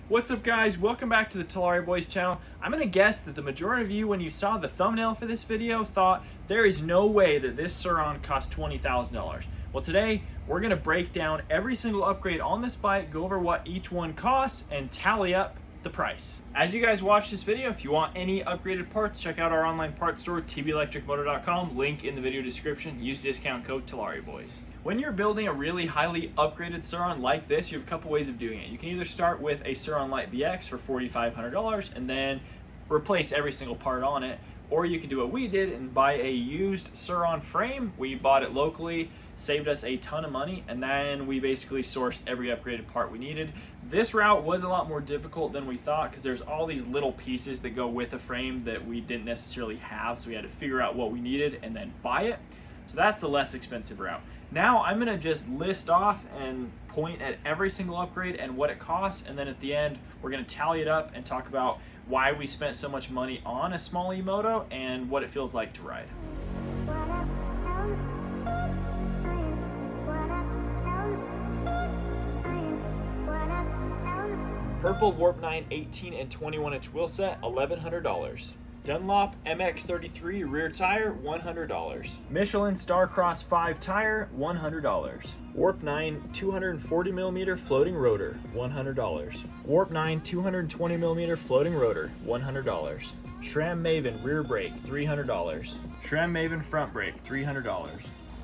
What's up guys, welcome back to the Talaria Boys channel. I'm gonna guess that the majority of you, when you saw the thumbnail for this video, thought there is no way that this Surron cost $20,000. Well, today we're gonna break down every single upgrade on this bike, go over what each one costs, and tally up the price. As you guys watch this video, if you want any upgraded parts, check out our online parts store, tbelectricmotor.com, link in the video description. Use discount code TalariaBoys. When you're building a really highly upgraded Surron like this, you have a couple ways of doing it. You can either start with a Surron Lite BX for $4,500 and then replace every single part on it, or you can do what we did and buy a used Surron frame. We bought it locally, saved us a ton of money, and then we basically sourced every upgraded part we needed. This route was a lot more difficult than we thought because there's all these little pieces that go with a frame that we didn't necessarily have, so we had to figure out what we needed and then buy it. So that's the less expensive route. Now I'm gonna just list off and point at every single upgrade and what it costs, and then at the end we're gonna tally it up and talk about why we spent so much money on a small E-moto and what it feels like to ride. Purple Warp 9 18 and 21 inch wheel set, $1,100. Dunlop MX33 rear tire, $100. Michelin Starcross 5 tire, $100. Warp 9 240mm floating rotor, $100. Warp 9 220mm floating rotor, $100. SRAM Maven rear brake, $300. SRAM Maven front brake, $300.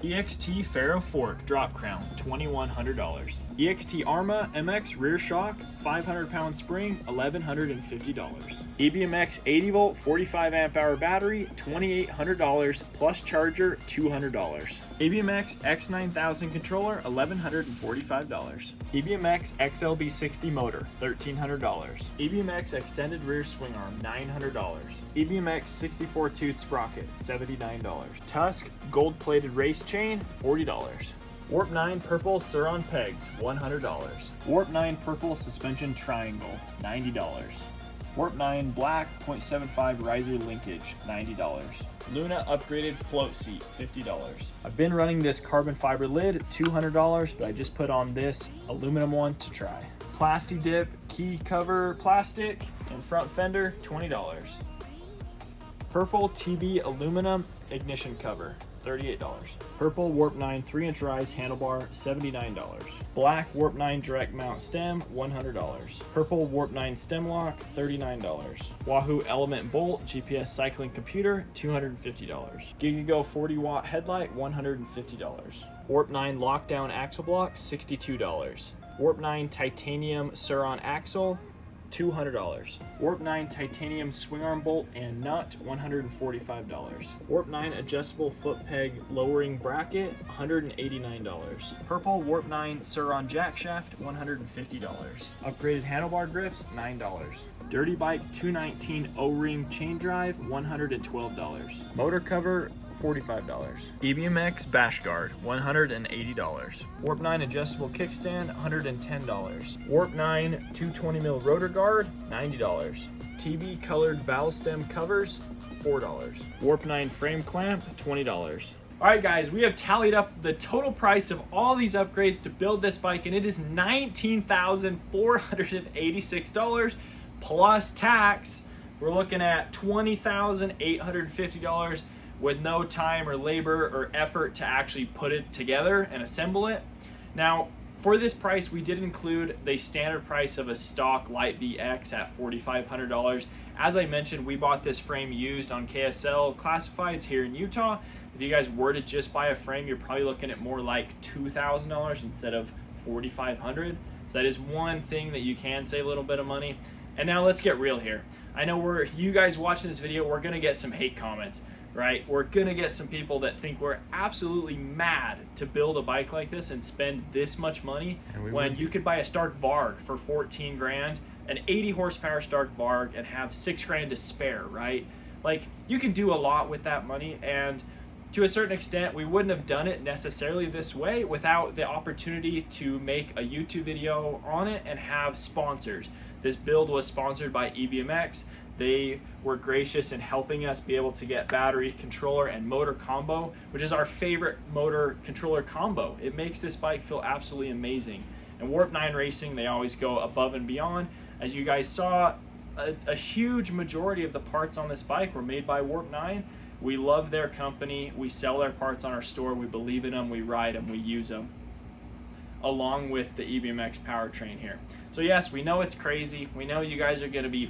EXT Ferro Fork drop crown, $2,100. EXT Arma MX rear shock, 500-pound spring, $1,150. EBMX 80 volt 45 amp hour battery, $2,800 plus charger, $200. EBMX X9000 controller, $1,145. EBMX XLB60 motor, $1,300. EBMX extended rear swing arm, $900. EBMX 64 tooth sprocket, $79. Tusk gold plated race chain, $40. Warp 9 purple Surron pegs, $100. Warp 9 purple suspension triangle, $90. Warp 9 black 0.75 riser linkage, $90. Luna upgraded float seat, $50. I've been running this carbon fiber lid, $200, but I just put on this aluminum one to try. Plasti dip key cover plastic and front fender, $20. Purple TB aluminum ignition cover, $38. Purple Warp 9 3-inch rise handlebar, $79. Black Warp 9 direct mount stem, $100. Purple Warp 9 stem lock, $39. Wahoo Element Bolt GPS cycling computer, $250. Gigago 40-watt headlight, $150. Warp 9 lockdown axle block, $62. Warp 9 titanium Surron axle, $200. Warp 9 titanium swing arm bolt and nut, $145. Warp 9 adjustable foot peg lowering bracket, $189. Purple Warp 9 Surron jack shaft, $150. Upgraded handlebar grips, $9. Dirty Bike 219 O-ring chain drive, $112. Motor cover, $45. EBMX bash guard, $180. Warp 9 adjustable kickstand, $110. Warp 9 220mm rotor guard, $90. TB colored valve stem covers, $4. Warp 9 frame clamp, $20. Alright guys, we have tallied up the total price of all these upgrades to build this bike, and it is $19,486 plus tax. We're looking at $20,850 with no time or labor or effort to actually put it together and assemble it. Now, for this price, we did include the standard price of a stock Lite BX at $4,500. As I mentioned, we bought this frame used on KSL Classifieds here in Utah. If you guys were to just buy a frame, you're probably looking at more like $2,000 instead of $4,500. So that is one thing that you can save a little bit of money. And now let's get real here. I know you guys watching this video, we're gonna get some hate comments, right? We're gonna get some people that think we're absolutely mad to build a bike like this and spend this much money when you could buy a Stark Varg for 14 grand, an 80 horsepower Stark Varg, and have 6 grand to spare, right? Like, you can do a lot with that money, and to a certain extent, we wouldn't have done it necessarily this way without the opportunity to make a YouTube video on it and have sponsors. This build was sponsored by EBMX. They were gracious in helping us be able to get battery, controller, and motor combo, which is our favorite motor controller combo. It makes this bike feel absolutely amazing. And Warp 9 Racing, they always go above and beyond. As you guys saw, a huge majority of the parts on this bike were made by Warp 9. We love their company. We sell their parts on our store. We believe in them. We ride them. We use them, along with the EBMX powertrain here. So yes, we know it's crazy. We know you guys are going to be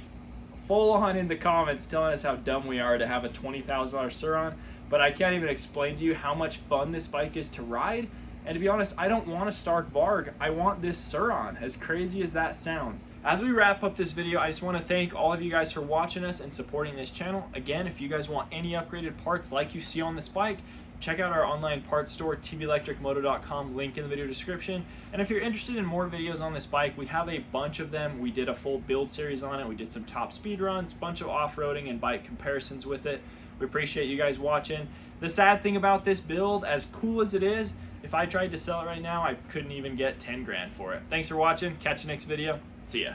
full on in the comments telling us how dumb we are to have a $20,000 Surron, but I can't even explain to you how much fun this bike is to ride. And to be honest, I don't want a Stark Varg. I want this Surron, as crazy as that sounds. As we wrap up this video, I just want to thank all of you guys for watching us and supporting this channel. Again, if you guys want any upgraded parts like you see on this bike, check out our online parts store, tbelectricmoto.com, link in the video description. And if you're interested in more videos on this bike, we have a bunch of them. We did a full build series on it. We did some top speed runs, bunch of off-roading and bike comparisons with it. We appreciate you guys watching. The sad thing about this build, as cool as it is, if I tried to sell it right now, I couldn't even get 10 grand for it. Thanks for watching. Catch you next video. See ya.